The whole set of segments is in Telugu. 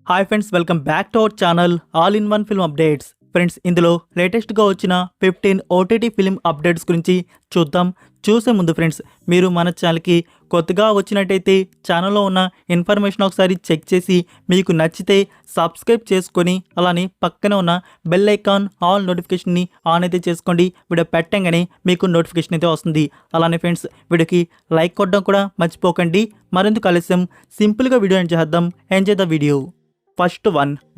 Hi friends, welcome back to our channel all in one film updates. Friends, ఇందులో లేటెస్ట్గా వచ్చిన 15 ఓటీటీ ఫిల్మ్ అప్డేట్స్ గురించి చూద్దాం. చూసే ముందు ఫ్రెండ్స్, మీరు మన ఛానల్కి కొత్తగా వచ్చినట్టయితే ఛానల్లో ఉన్న ఇన్ఫర్మేషన్ ఒకసారి చెక్ చేసి మీకు నచ్చితే సబ్స్క్రైబ్ చేసుకొని అలానే పక్కనే ఉన్న బెల్ ఐకాన్ ఆల్ నోటిఫికేషన్ని ఆన్ అయితే చేసుకోండి. వీడియో పెట్టంగానే మీకు నోటిఫికేషన్ అయితే వస్తుంది. అలానే ఫ్రెండ్స్, వీడియోకి లైక్ కొట్టడం కూడా మర్చిపోకండి. మరెందుకు ఆలస్యం, సింపుల్గా వీడియో ఎంజాయ్ చేద్దాం. Enjoy the video. First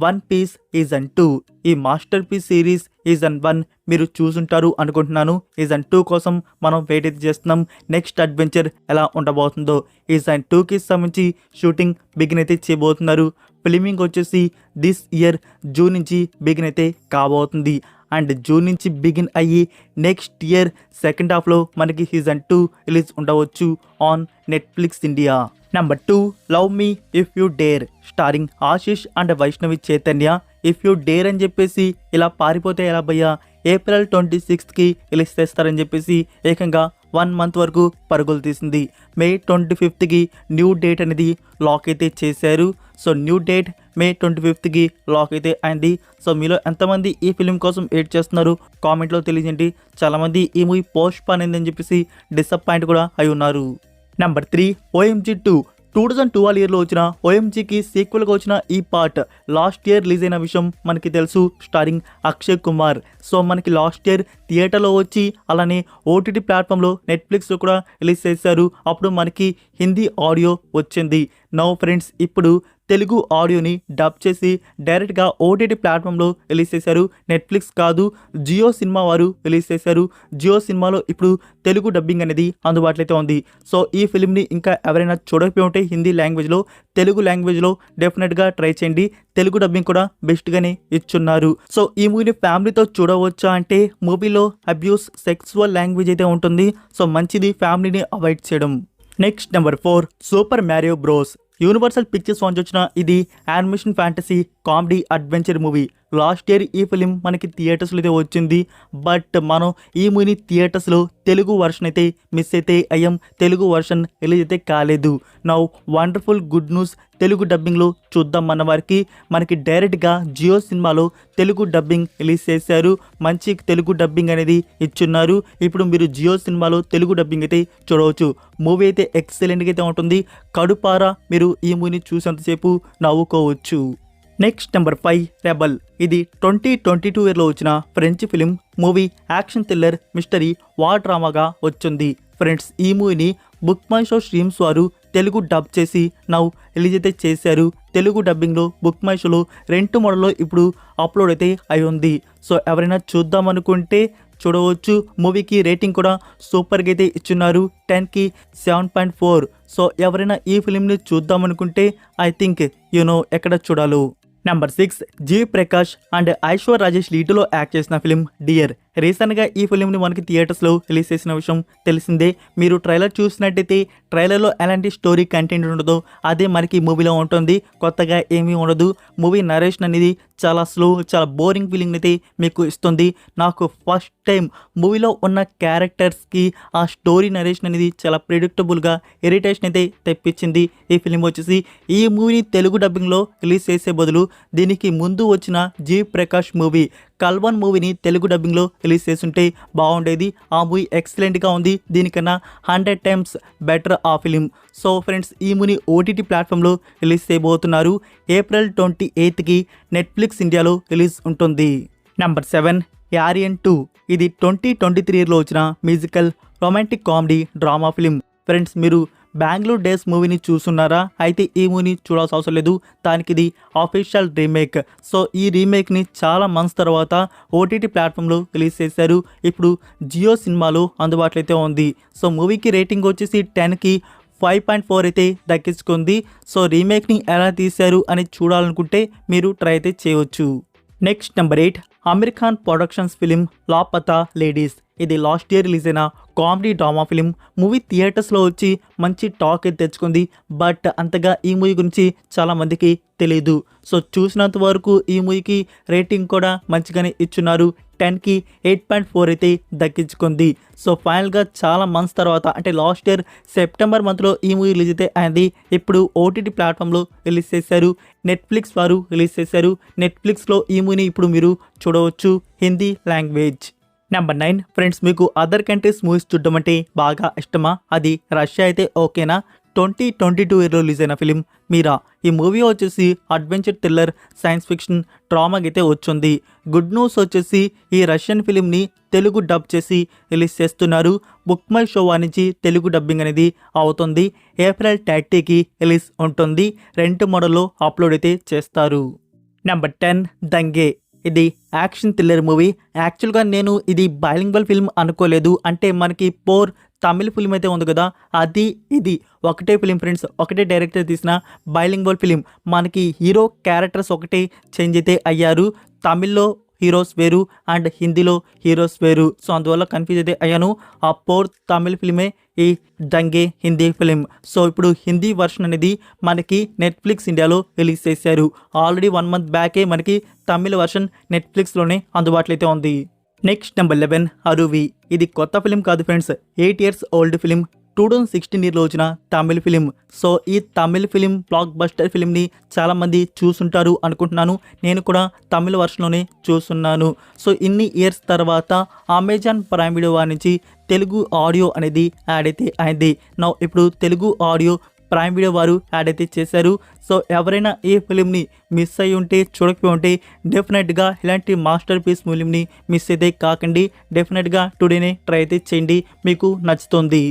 one piece season 2. ఈ మాస్టర్ పీస్ సిరీస్ సీజన్ 1 మీరు చూసుంటారు అనుకుంటున్నాను. సీజన్ 2 కోసం మనం వెయిట్ అయితే చేస్తున్నాం. నెక్స్ట్ అడ్వెంచర్ ఎలా ఉండబోతుందో. సీజన్ 2కి సంబంధించి షూటింగ్ బిగిన్ అయితే చేయబోతున్నారు. ఫిల్మింగ్ వచ్చేసి దిస్ ఇయర్ జూన్ నుంచి బిగిన్ అయితే కాబోతుంది. అండ్ జూన్ నుంచి బిగిన్ అయ్యి నెక్స్ట్ ఇయర్ సెకండ్ హాఫ్లో మనకి సీజన్ 2 రిలీజ్ ఉండవచ్చు on Netflix India. Number 2, love me if you dare, starring Ashish and Vaishnavi Chaitanya. If you dare అని చెప్పేసి ఇలా పారిపోతే ఎలా భయ్యా, ఏప్రిల్ 26కి రిలీజ్ చేస్తారని చెప్పేసి ఏకంగా 1 మంత్ వరకు పరుగులు తీసింది. మే 25కి న్యూ డేట్ అనేది లాక్ అయితే చేశారు. సో న్యూ డేట్ మే 25కి లాక్ అయితే అయింది. సో మీలో ఎంతమంది ఈ ఫిలిం కోసం వెయిట్ చేస్తున్నారు కామెంట్లో తెలియజేయండి. చాలామంది ఈ మూవీ పోస్ట్ పోన్ అయిందని చెప్పేసి డిసప్పాయింట్ కూడా అయి ఉన్నారు. Number 3, OMG 2. 2012 ఇయర్లో వచ్చిన OMGకి సీక్వెల్గా వచ్చిన ఈ పార్ట్ లాస్ట్ ఇయర్ రిలీజ్ అయిన విషయం మనకి తెలుసు. స్టారింగ్ అక్షయ్ కుమార్. సో మనకి లాస్ట్ ఇయర్ థియేటర్లో వచ్చి అలానే ఓటీటీ ప్లాట్ఫామ్లో నెట్ఫ్లిక్స్లో కూడా రిలీజ్ చేశారు. అప్పుడు మనకి హిందీ ఆడియో వచ్చింది. నౌ ఫ్రెండ్స్, ఇప్పుడు తెలుగు ఆడియోని డబ్ చేసి డైరెక్ట్గా ఓటీటీ ప్లాట్ఫామ్లో రిలీజ్ చేశారు. నెట్ఫ్లిక్స్ కాదు, జియో సినిమా వారు రిలీజ్ చేశారు. జియో సినిమాలో ఇప్పుడు తెలుగు డబ్బింగ్ అనేది అందుబాటులో అయితే ఉంది. సో ఈ ఫిల్మ్ని ఇంకా ఎవరైనా చూడకపోయి ఉంటే హిందీ లాంగ్వేజ్లో, తెలుగు లాంగ్వేజ్లో డెఫినెట్గా ట్రై చేయండి. తెలుగు డబ్బింగ్ కూడా బెస్ట్గానే ఇచ్చున్నారు. సో ఈ మూవీని ఫ్యామిలీతో చూడవచ్చా అంటే మూవీలో అబ్యూస్, సెక్సువల్ లాంగ్వేజ్ అయితే ఉంటుంది. సో మంచిది ఫ్యామిలీని అవాయిడ్ చేయడం. Next number 4, super Mario bros. Universal pictures నుంచి వచ్చిన ఇది animation fantasy comedy adventure movie. Last year ఈ ఫిలిం మనకి థియేటర్స్లో అయితే వచ్చింది. బట్ మనం ఈ మూవీని థియేటర్స్లో తెలుగు వర్షన్ అయితే మిస్ అయితే అయ్యాం. తెలుగు వర్షన్ రిలీజ్ అయితే కాలేదు. Now wonderful good news, Telugu డబ్బింగ్లో చూద్దాం మన వారికి. మనకి డైరెక్ట్గా జియో సినిమాలో తెలుగు డబ్బింగ్ రిలీజ్ చేశారు. మంచి తెలుగు డబ్బింగ్ అనేది ఇచ్చున్నారు. ఇప్పుడు మీరు జియో సినిమాలో తెలుగు డబ్బింగ్ అయితే చూడవచ్చు. మూవీ అయితే ఎక్సలెంట్గా అయితే ఉంటుంది. కడుపారా మీరు ఈ మూవీని చూసేంతసేపు నవ్వుకోవచ్చు. Next number 5, rebel. ఇది 2022 ఇయర్లో వచ్చిన French film. Movie action thriller mystery war డ్రామాగా వచ్చింది. ఫ్రెండ్స్, ఈ మూవీని బుక్ మై షో స్ట్రీమ్స్ వారు తెలుగు డబ్ చేసి నౌ రిలీజ్ అయితే చేశారు. తెలుగు డబ్బింగ్లో బుక్ మై షోలో 2 మోడల్లో ఇప్పుడు అప్లోడ్ అయితే అయి ఉంది. సో ఎవరైనా చూద్దామనుకుంటే చూడవచ్చు. మూవీకి రేటింగ్ కూడా సూపర్గా అయితే ఇచ్చున్నారు. 10కి 7.4. సో ఎవరైనా ఈ ఫిలింని చూద్దామనుకుంటే ఐ థింక్ ఎక్కడ చూడాలో. నెంబర్ 6, జీవి ప్రకాష్ అండ్ ఐశ్వర్ రాజేష్ లీడ్లో యాక్ట్ చేసిన ఫిలిం డియర్. రీసెంట్గా ఈ ఫిలింని మనకి థియేటర్స్లో రిలీజ్ చేసిన విషయం తెలిసిందే. మీరు ట్రైలర్ చూసినట్టయితే ట్రైలర్లో ఎలాంటి స్టోరీ కంటెంట్ ఉండదో అదే మనకి మూవీలో ఉంటుంది. కొత్తగా ఏమీ ఉండదు. మూవీ నరేషన్ అనేది చాలా స్లో, చాలా బోరింగ్ ఫీలింగ్ అయితే మీకు ఇస్తుంది. నాకు ఫస్ట్ టైం మూవీలో ఉన్న క్యారెక్టర్స్కి ఆ స్టోరీ నరేషన్ అనేది చాలా ప్రిడిక్టబుల్గా ఇరిటేషన్ అయితే తెప్పించింది. ఈ ఫిలిం వచ్చేసి ఈ మూవీని తెలుగు డబ్బింగ్లో రిలీజ్ చేసే బదులు దీనికి ముందు వచ్చిన జీవి ప్రకాష్ మూవీ కల్వన్ మూవీని తెలుగు డబ్బింగ్లో రిలీజ్ చేస్తుంటే బాగుండేది. ఆ మూవీ ఎక్సలెంట్గా ఉంది. దీనికన్నా 100 times బెటర్ ఆ ఫిలిం. సో ఫ్రెండ్స్, ఈ మూవీని ఓటీటీ ప్లాట్ఫామ్లో రిలీజ్ చేయబోతున్నారు. ఏప్రిల్ 28కి నెట్ఫ్లిక్స్ ఇండియాలో రిలీజ్ ఉంటుంది. Number 7, Aryan 2. ఇది 2023 ఇయర్లో వచ్చిన musical romantic comedy drama film. Friends, మీరు బెంగళూరు డేస్ మూవీని చూస్తున్నారా? అయితే ఈ మూవీని చూడాల్సిన అవసరం లేదు. దానికి ఇది ఆఫీషియల్ రీమేక్. సో ఈ రీమేక్ని చాలా మంత్స్ తర్వాత ఓటీటీ ప్లాట్ఫామ్లో రిలీజ్ చేశారు. ఇప్పుడు జియో సినిమాలో అందుబాటులో అయితే ఉంది. సో మూవీకి రేటింగ్ వచ్చేసి 10కి 5.4 అయితే దక్కించుకుంది. సో రీమేక్ని ఎలా తీశారు అని చూడాలనుకుంటే మీరు ట్రై అయితే చేయవచ్చు. Next number 8, Aamir Khan productions film Laapataa ladies. ఇది లాస్ట్ ఇయర్ రిలీజ్ అయిన కామెడీ డ్రామా ఫిలిం. మూవీ థియేటర్స్లో వచ్చి మంచి టాక్ అయితే తెచ్చుకుంది. బట్ అంతగా ఈ మూవీ గురించి చాలామందికి తెలియదు. సో చూసినంత వరకు ఈ మూవీకి రేటింగ్ కూడా మంచిగానే ఇచ్చున్నారు. 10కి 8.4 అయితే దక్కించుకుంది. సో ఫైనల్గా చాలా మంత్స్ తర్వాత అంటే లాస్ట్ ఇయర్ సెప్టెంబర్ మంత్లో ఈ మూవీ రిలీజ్ అయితే అయింది. ఇప్పుడు ఓటీటీ ప్లాట్ఫామ్లో రిలీజ్ చేశారు. నెట్ఫ్లిక్స్ వారు రిలీజ్ చేశారు. నెట్ఫ్లిక్స్లో ఈ మూవీని ఇప్పుడు మీరు చూడవచ్చు హిందీ లాంగ్వేజ్. నెంబర్ 9 ఫ్రెండ్స్, మీకు అదర్ కంట్రీస్ మూవీస్ చూడడం అంటే బాగా ఇష్టమా? అది రష్యా అయితే ఓకేనా? 2022 ఇయర్లో రిలీజ్ అయిన ఫిలిం మీరా. ఈ మూవీ వచ్చేసి అడ్వెంచర్ థ్రిల్లర్ సైన్స్ ఫిక్షన్ డ్రామాకి అయితే వచ్చింది. గుడ్ న్యూస్ వచ్చేసి ఈ రష్యన్ ఫిలింని తెలుగు డబ్ చేసి రిలీజ్ చేస్తున్నారు. బుక్ మై షో నుంచి తెలుగు డబ్బింగ్ అనేది అవుతుంది. ఏప్రిల్ 30కి రిలీజ్ ఉంటుంది. 2 మోడల్లో అప్లోడ్ అయితే చేస్తారు. నెంబర్ 10 దంగే. ఇది యాక్షన్ థ్రిల్లర్ మూవీ. యాక్చువల్గా నేను ఇది బైలింగ్వల్ ఫిల్మ్ అనుకోలేదు. అంటే మనకి పోర్ తమిళ్ ఫిల్మ్ అయితే ఉంది కదా, అది ఇది ఒకటే ఫిలిం ఫ్రెండ్స్. ఒకటే డైరెక్టర్ తీసిన బైలింగ్వల్ ఫిలిం. మనకి హీరో క్యారెక్టర్స్ ఒకటే చేంజ్ అయితే అయ్యారు. తమిళ్లో హీరోస్ వేరు అండ్ హిందీలో హీరోస్ వేరు. సో అందువల్ల కన్ఫ్యూజ్ అయితే అయ్యాను. ఆ పోర్ తమిళ్ ఫిలిమే ఈ దంగే హిందీ ఫిలిం. సో ఇప్పుడు హిందీ వర్షన్ అనేది మనకి నెట్ఫ్లిక్స్ ఇండియాలో రిలీజ్ చేశారు. ఆల్రెడీ 1 మంత్ బ్యాకే మనకి తమిళ వర్షన్ నెట్ఫ్లిక్స్లోనే అందుబాటులో అయితే ఉంది. Next number 11 Aruvi. ఇది కొత్త ఫిలిం కాదు ఫ్రెండ్స్, 8 years ఓల్డ్ ఫిలిం. 2016 ఇయర్లో వచ్చిన తమిళ్ ఫిలిం. సో ఈ తమిళ్ ఫిలిం బ్లాక్ బస్టర్ ఫిలింని చాలామంది చూసుంటారు అనుకుంటున్నాను. నేను కూడా తమిళ వర్షన్లోనే చూస్తున్నాను. సో ఇన్ని ఇయర్స్ తర్వాత అమెజాన్ ప్రైమ్ వీడియో వారి నుంచి తెలుగు ఆడియో అనేది యాడ్ అయితే అయింది. నా ఇప్పుడు తెలుగు ఆడియో ప్రైమ్ వీడియో వారు యాడ్ అయితే చేశారు. సో ఎవరైనా ఈ ఫిలింని మిస్ అయ్యి ఉంటే, చూడకపోయి ఉంటే డెఫినెట్గా ఇలాంటి మాస్టర్ పీస్ ఫిలింని మిస్ అయితే కాకండి. డెఫినెట్గా టుడేనే ట్రై అయితే చేయండి, మీకు నచ్చుతుంది.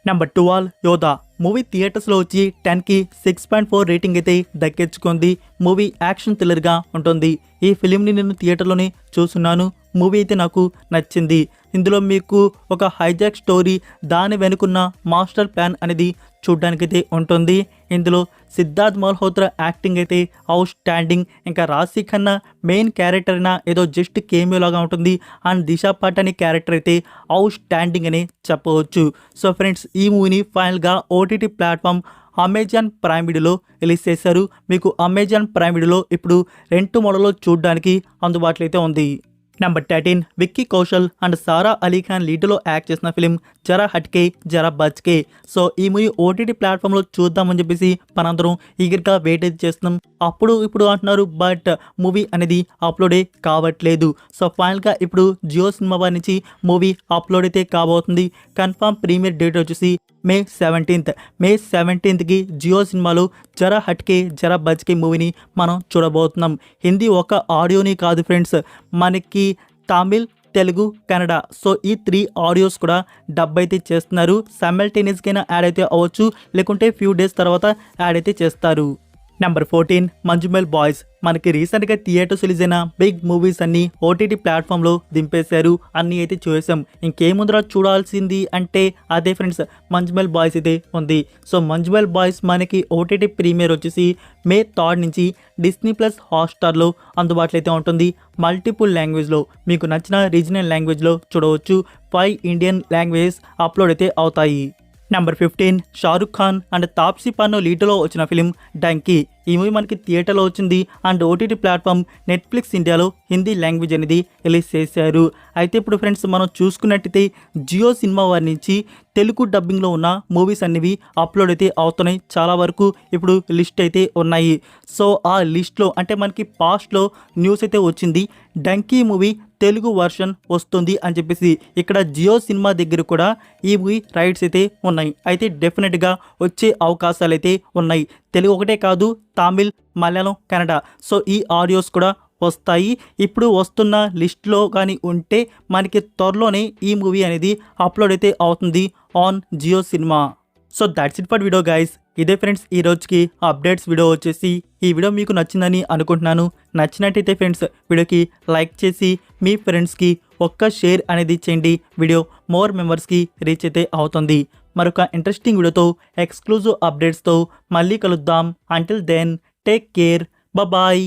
నెంబర్ 12 యోధా. మూవీ థియేటర్స్లో వచ్చి 10కి 6.4 రేటింగ్ అయితే దక్కించుకుంది. మూవీ యాక్షన్ థ్రిల్లర్గా ఉంటుంది. ఈ ఫిలింని నేను థియేటర్లోనే చూస్తున్నాను. మూవీ అయితే నాకు నచ్చింది. ఇందులో మీకు ఒక హైజాక్ స్టోరీ, దాని వెనుకున్న మాస్టర్ ప్లాన్ అనేది చూడ్డానికైతే ఉంటుంది. ఇందులో సిద్ధార్థ్ మల్హోత్రా యాక్టింగ్ అయితే అవుట్ స్టాండింగ్. ఇంకా రాశి ఖన్నా మెయిన్ క్యారెక్టర్ అయినా ఏదో జస్ట్ కేమియో లాగా ఉంటుంది. అండ్ దిశా పటాని క్యారెక్టర్ అయితే అవుట్ స్టాండింగ్ అని చెప్పవచ్చు. సో ఫ్రెండ్స్, ఈ మూవీని ఫైనల్గా ఓటీటీ ప్లాట్ఫామ్ అమెజాన్ ప్రైమ్ వీడియోలో రిలీజ్ చేశారు. మీకు అమెజాన్ ప్రైమ్ వీడియోలో ఇప్పుడు 2 మోడల్లో చూడడానికి అందుబాటులో అయితే ఉంది. నెంబర్ 13 విక్కీ కౌశల్ అండ్ సారా అలీ ఖాన్ లీడ్లో యాక్ట్ చేసిన ఫిలిం జరా హట్కే జరా బచ్కే. సో ఈ మూవీ ఓటీటీ ప్లాట్ఫామ్లో చూద్దామని చెప్పేసి మనందరం ఈగర్గా వెయిట్ అయితే చేస్తున్నాం. అప్పుడు ఇప్పుడు అంటున్నారు, బట్ మూవీ అనేది అప్లోడే కావట్లేదు. సో ఫైనల్గా ఇప్పుడు జియో సినిమా వారి నుంచి మూవీ అప్లోడ్ అయితే కాబోతుంది. కన్ఫర్మ్ ప్రీమియర్ డేట్ వచ్చేసి మే 17కి జియో సినిమాలో జరా హట్కే జరా బచ్కే మూవీని మనం చూడబోతున్నాం. హిందీ ఒక ఆడియోని కాదు ఫ్రెండ్స్, మనకి తమిళ్, తెలుగు, కన్నడ. సో ఈ 3 ఆడియోస్ కూడా డబ్ అయితే చేస్తున్నారు. సైమల్టేనియస్గా యాడ్ అయితే అవ్వచ్చు, లేకుంటే ఫ్యూ డేస్ తర్వాత యాడ్ అయితే చేస్తారు. Number 14 Manjummel boys. మనకి రీసెంట్గా థియేటర్స్ రిలీజ్ అయిన బిగ్ మూవీస్ అన్ని ఓటీటీ ప్లాట్ఫామ్లో దింపేశారు. అన్నీ అయితే చూసాం. ఇంకేముందర చూడాల్సింది అంటే అదే ఫ్రెండ్స్, మంజుమెల్ బాయ్స్ అయితే ఉంది. సో మంజుమెల్ బాయ్స్ మనకి ఓటీటీ ప్రీమియర్ వచ్చేసి మే 3 నుంచి డిస్నీ ప్లస్ హాట్స్టార్లో అందుబాటులో అయితే ఉంటుంది. మల్టిపుల్ లాంగ్వేజ్లో మీకు నచ్చిన రీజనల్ లాంగ్వేజ్లో చూడవచ్చు. 5 ఇండియన్ లాంగ్వేజెస్ అప్లోడ్ అయితే అవుతాయి. నెంబర్ 15 షారుఖ్ ఖాన్ అండ్ తాప్సీ పన్ను లీడ్లో వచ్చిన ఫిలిం డంకీ. ఈ మూవీ మనకి థియేటర్లో వచ్చింది అండ్ ఓటీటీ ప్లాట్ఫామ్ నెట్ఫ్లిక్స్ ఇండియాలో హిందీ లాంగ్వేజ్ అనేది రిలీజ్ చేశారు. అయితే ఇప్పుడు ఫ్రెండ్స్, మనం చూసుకున్నట్టయితే జియో సినిమా వారి నుంచి తెలుగు డబ్బింగ్లో ఉన్న మూవీస్ అనేవి అప్లోడ్ అయితే అవుతున్నాయి. చాలా వరకు ఇప్పుడు లిస్ట్ అయితే ఉన్నాయి. సో ఆ లిస్ట్లో అంటే మనకి పాస్ట్లో న్యూస్ అయితే వచ్చింది, డంకీ మూవీ తెలుగు వర్షన్ వస్తుంది అని చెప్పేసి. ఇక్కడ జియో సినిమా దగ్గర కూడా ఈ మూవీ రైట్స్ అయితే ఉన్నాయి. అయితే డెఫినెట్గా వచ్చే అవకాశాలు అయితే ఉన్నాయి. తెలుగు ఒకటే కాదు, తమిళ్, మలయాళం, కన్నడ. సో ఈ ఆడియోస్ కూడా వస్తాయి. ఇప్పుడు వస్తున్న లిస్ట్లో కానీ ఉంటే మనకి త్వరలోనే ఈ మూవీ అనేది అప్లోడ్ అయితే అవుతుంది on Jio cinema. So that's it for video guys. ఇదే ఫ్రెండ్స్ ఈ రోజుకి అప్డేట్స్ వీడియో వచ్చేసి. ఈ వీడియో మీకు నచ్చిందని అనుకుంటున్నాను. నచ్చినట్టయితే ఫ్రెండ్స్ వీడియోకి లైక్ చేసి మీ ఫ్రెండ్స్కి ఒక్క షేర్ అనేది చేయండి. వీడియో మోర్ మెంబర్స్కి రీచ్ అయితే అవుతుంది. మరొక ఇంట్రెస్టింగ్ వీడియోతో ఎక్స్క్లూజివ్ అప్డేట్స్తో మళ్ళీ కలుద్దాం. Until then take care, bye.